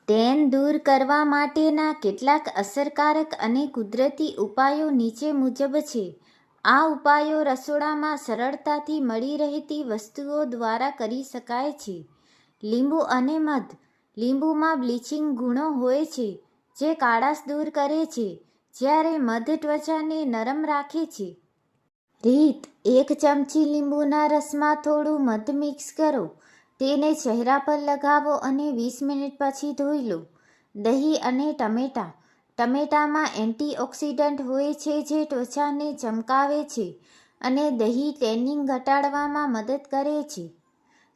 Ten દૂર કરવા માટેના કેટલાક અસરકારક અને કુદરતી ઉપાયો નીચે મુજબ છે. આ ઉપાયો રસોડામાં સરળતાથી મળી રહેતી વસ્તુઓ દ્વારા કરી શકાય છે. લીંબુ અને મધ. લીંબુમાં બ્લીચિંગ ગુણો હોય છે જે કાળાશ દૂર કરે છે, જ્યારે મધ ત્વચાને નરમ રાખે છે. રીત: 1 ચમચી લીંબુના રસમાં થોડું મધ મિક્સ કરો. તેને ચહેરા પર લગાવો અને 20 મિનિટ પછી ધોઈ લો. દહીં અને ટમેટાં. ટમેટામાં એન્ટીઓક્સિડન્ટ હોય છે જે ત્વચાને ચમકાવે છે અને દહીં ટેનિંગ ઘટાડવામાં મદદ કરે છે.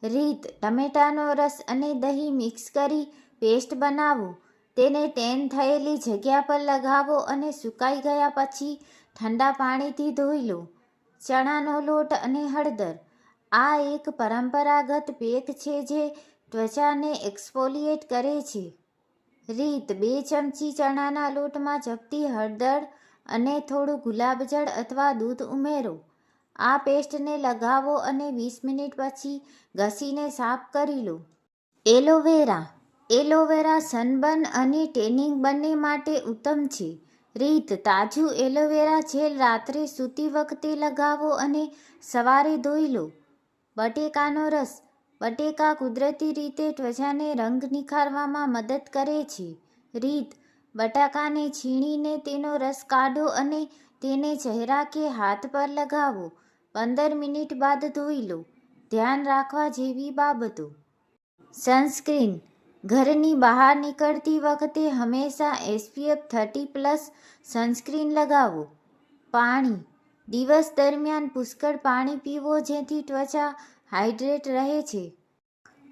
રીત: ટમેટાનો રસ અને દહીં મિક્સ કરી પેસ્ટ બનાવો. તેને ટેન થયેલી જગ્યા પર લગાવો અને સુકાઈ ગયા પછી ઠંડા પાણીથી ધોઈ લો. ચણાનો લોટ અને હળદર. આ એક પરંપરાગત પેક છે જે ત્વચાને એક્સફોલિએટ કરે છે. રીત: 2 ચમચી ચણાના લોટમાં ચપટી હળદર અને થોડું ગુલાબજળ અથવા દૂધ ઉમેરો. આ પેસ્ટને લગાવો અને 20 મિનિટ પછી ઘસીને સાફ કરી લો. એલોવેરા. એલોવેરા સનબર્ન અને ટેનિંગ બંને માટે ઉત્તમ છે. રીત: તાજું એલોવેરા જેલ રાત્રે સૂતી વખતે લગાવો અને સવારે ધોઈ લો. બટેકાનો રસ. બટેકા કુદરતી રીતે ત્વચાને રંગ નિખારવામાં મદદ કરે છે. રીત: બટાકાને છીણીને તેનો રસ કાઢો અને તેને ચહેરા કે હાથ પર લગાવો. 15 મિનિટ બાદ ધોઈ લો. ધ્યાન રાખવા જેવી બાબતો. સનસ્ક્રીન. ઘરની બહાર નીકળતી વખતે હંમેશા SPF 30+ સનસ્ક્રીન લગાવો. પાણી. દિવસ દરમિયાન પુષ્કળ પાણી પીવો જેથી ત્વચા હાઇડ્રેટ રહે છે.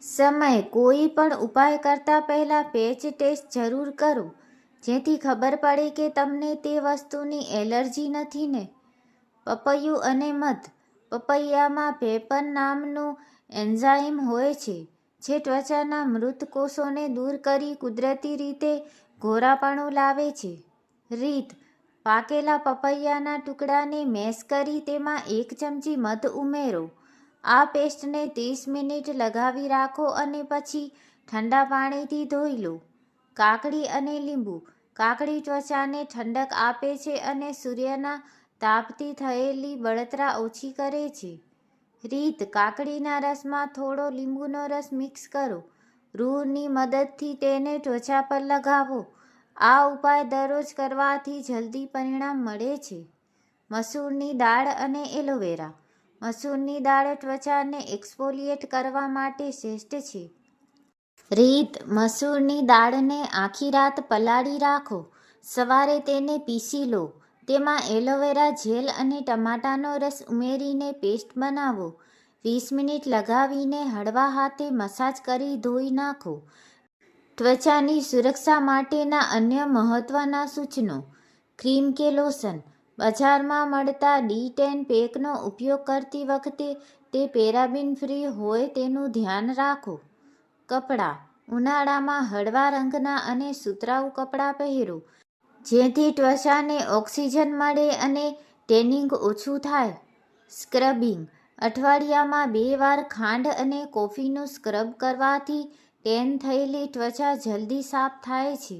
સમય. કોઈ પણ ઉપાય કરતા પહેલા પેચ ટેસ્ટ જરૂર કરો જેથી ખબર પડે કે તમને તે વસ્તુની એલર્જી નથી ને. પપૈયું અને મધ. પપૈયામાં પેપર નામનું એન્ઝાઇમ હોય છે જે ત્વચાના મૃત કોષોને દૂર કરી કુદરતી રીતે ગોરાપણું લાવે છે. રીત: પાકેલા પપૈયાના ટુકડાને મેશ કરી તેમાં 1 ચમચી મધ ઉમેરો. આ પેસ્ટને 30 મિનિટ લગાવી રાખો અને પછી ઠંડા પાણીથી ધોઈ લો. કાકડી અને લીંબુ. કાકડી ત્વચાને ઠંડક આપે છે અને સૂર્યના તાપથી થયેલી બળતરા ઓછી કરે છે. રીત: કાકડીના રસમાં થોડો લીંબુનો રસ મિક્સ કરો. રૂની મદદથી તેને ત્વચા પર લગાવો. આ ઉપાય દરરોજ કરવાથી જલ્દી પરિણામ મળે છે. મસૂરની દાળ અને એલોવેરા. મસૂરની દાળ ત્વચાને એક્સફોલિએટ કરવા માટે શ્રેષ્ઠ છે. રીત: મસૂરની દાળને આખી રાત પલાળી રાખો. સવારે તેને પીસી લો. તેમાં એલોવેરા જેલ અને ટમાટાનો રસ ઉમેરીને પેસ્ટ બનાવો. 20 મિનિટ લગાવીને હળવા હાથે મસાજ કરી ધોઈ નાખો. ત્વચાની સુરક્ષા માટેના અન્ય મહત્વના સૂચનો. ક્રીમ કે લોશન. બજારમાં મળતા D10 પેકનો ઉપયોગ કરતી વખતે તે પેરાબેન ફ્રી હોય તેનું ધ્યાન રાખો. કપડાં. ઉનાળામાં હળવા રંગના અને સુતરાઉ કપડાં પહેરો જેથી ત્વચાને ઓક્સિજન મળે અને ટેનિંગ ઓછું થાય. સ્ક્રબિંગ. અઠવાડિયામાં 2 વાર ખાંડ અને કોફીનું સ્ક્રબ કરવાથી ટેન થયેલી ત્વચા જલ્દી સાફ થાય છે.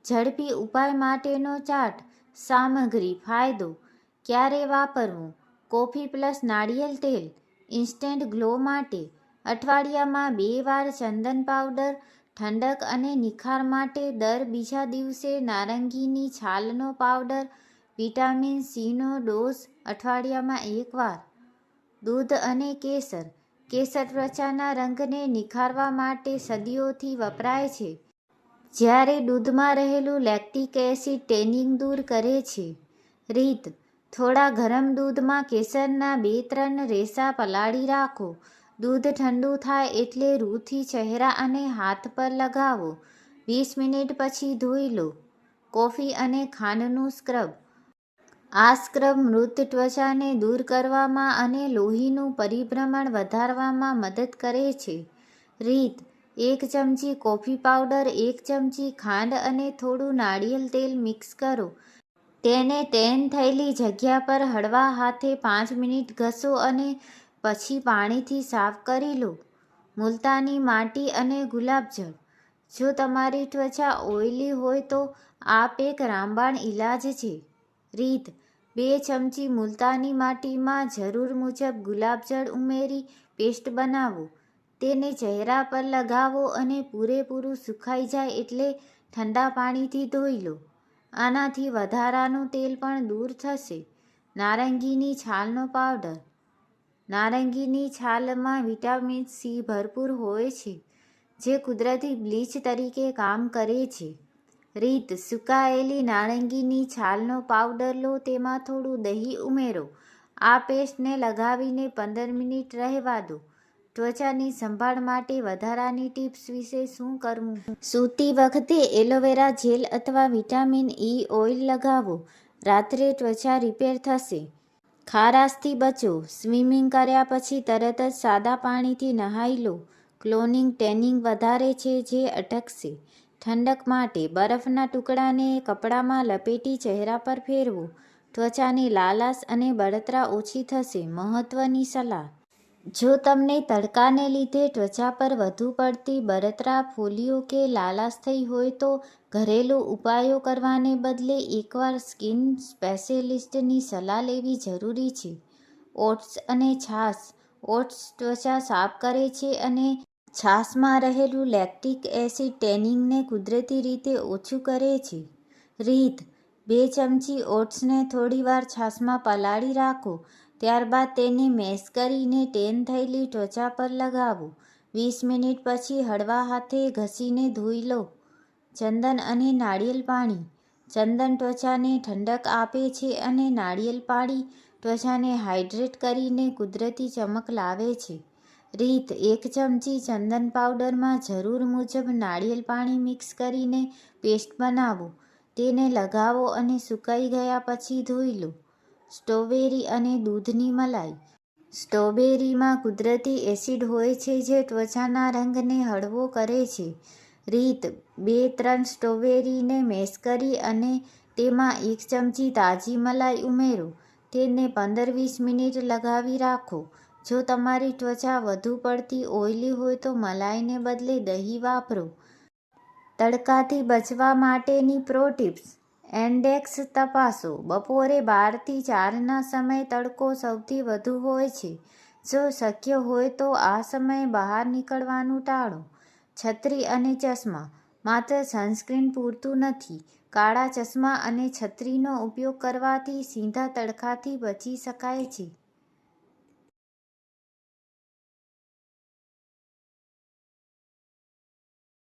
ઝડપી ઉપાય માટેનો ચાર્ટ. સામગ્રી. ફાયદો. ક્યારે વાપરવું? કોફી પ્લસ નાળિયેર તેલ ઇન્સ્ટન્ટ ગ્લો માટે. અઠવાડિયામાં 2 વાર ચંદન પાવડર ઠંડક અને નિખાર માટે. દર બીજા દિવસે નારંગીની છાલનો પાવડર. વિટામિન Cનો ડોઝ અઠવાડિયામાં 1 વાર. દૂધ અને કેસર. કેસર ત્વચાના રંગને નિખારવા માટે સદીઓથી વપરાય છે, જ્યારે દૂધમાં રહેલું લેક્ટિક એસિડ ટેનિંગ દૂર કરે છે. રીત: થોડા ગરમ દૂધમાં કેસરના 2-3 રેસા પલાળી રાખો. દૂધ ઠંડુ થાય એટલે રૂથી ચહેરા અને હાથ પર લગાવો. 20 મિનિટ પછી ધોઈ લો. કોફી અને ખાંડનું સ્ક્રબ. આ સ્ક્રબ મૃત ત્વચાને દૂર કરવામાં અને લોહીનું પરિભ્રમણ વધારવામાં મદદ કરે છે. રીત: 1 ચમચી કોફી પાવડર, 1 ચમચી ખાંડ અને થોડું નાળિયેર તેલ મિક્સ કરો. તેને ટેન થયેલી જગ્યા પર હળવા હાથે 5 મિનિટ ઘસો અને પછી પાણીથી સાફ કરી લો. મુલતાની માટી અને ગુલાબજળ. જો તમારી ત્વચા ઓઇલી હોય તો આપ એક રામબાણ ઇલાજ છે. રીત: 2 ચમચી મુલતાની માટીમાં જરૂર મુજબ ગુલાબજળ ઉમેરી પેસ્ટ બનાવો. તેને ચહેરા પર લગાવો અને પૂરેપૂરું સુકાઈ જાય એટલે ઠંડા પાણીથી ધોઈ લો. આનાથી વધારાનું તેલ પણ દૂર થશે. નારંગીની છાલનો પાવડર: નારંગીની છાલમાં વિટામિન સી ભરપૂર હોય છે, જે કુદરતી બ્લીચ તરીકે કામ કરે છે. રીત: સુકાયેલી નારંગીની છાલનો પાવડર લો, તેમાં થોડું દહીં ઉમેરો. આ પેસ્ટને લગાવીને 15 મિનિટ રહેવા દો. ત્વચાની સંભાળ માટે વધારાની ટિપ્સ વિશે શું કરવું? સૂતી વખતે એલોવેરા જેલ અથવા વિટામિન ઇ ઓઇલ લગાવો. રાત્રે ત્વચા રિપેર થશે. ખારાશથી બચો: સ્વિમિંગ કર્યા પછી તરત જ સાદા પાણીથી નહાઈ લો. ક્લોનિંગ ટેનિંગ વધારે છે, જે અટકશે. ઠંડક માટે બરફના ટુકડાને કપડામાં લપેટી ચહેરા પર ફેરવો. ત્વચાની લાલાશ અને બળતરા ઓછી થશે. મહત્વની સલાહ: જો તમને તડકાને લીધે ત્વચા પર વધુ પડતી બળતરા, ફોલ્લીઓ કે લાલાશ થઈ હોય તો ઘરેલું ઉપાયો કરવાને બદલે એકવાર સ્કિન સ્પેશિયલિસ્ટની સલાહ લેવી જરૂરી છે. ઓટ્સ અને છાશ: ઓટ્સ ત્વચા સાફ કરે છે અને છાશમાં રહેલું લેક્ટિક એસિડ ટેનિંગને કુદરતી રીતે ઓછું કરે છે. રીત: 2 ચમચી ઓટ્સને થોડીવાર છાશમાં પલાળી રાખો. ત્યારબાદ તેને મેશ કરીને ટેન થયેલી ત્વચા પર લગાવો. 20 મિનિટ પછી હળવા હાથે ઘસીને ધોઈ લો. ચંદન અને નાળિયેર પાણી: ચંદન ત્વચાને ઠંડક આપે છે અને નાળિયેર પાણી ત્વચાને હાઇડ્રેટ કરીને કુદરતી ચમક લાવે છે. રીત: 1 ચમચી ચંદન પાવડરમાં જરૂર મુજબ નાળિયેર પાણી મિક્સ કરીને પેસ્ટ બનાવો. તેને લગાવો અને સુકાઈ ગયા પછી ધોઈ લો. સ્ટ્રોબેરી અને દૂધની મલાઈ: સ્ટ્રોબેરીમાં કુદરતી એસિડ હોય છે, જે ત્વચાના રંગને હળવો કરે છે. રીત: 2-3 સ્ટ્રોબેરીને મેશ કરી અને તેમાં 1 ચમચી તાજી મલાઈ ઉમેરો. તેને 15-20 મિનિટ લગાવી રાખો. જો તમારી ત્વચા વધુ પડતી ઓઇલી હોય તો મલાઈને બદલે દહીં વાપરો. તડકાથી બચવા માટેની પ્રો ટિપ્સ: ઇન્ડેક્સ તપાસો: બપોરે 12 થી 4ના સમયે તડકો સૌથી વધુ હોય છે. જો શક્ય હોય તો આ સમયે બહાર નીકળવાનું ટાળો. છત્રી અને ચશ્મા: માત્ર સનસ્ક્રીન પૂરતું નથી. કાળા ચશ્મા અને છત્રીનો ઉપયોગ કરવાથી સીધા તડકાથી બચી શકાય છે.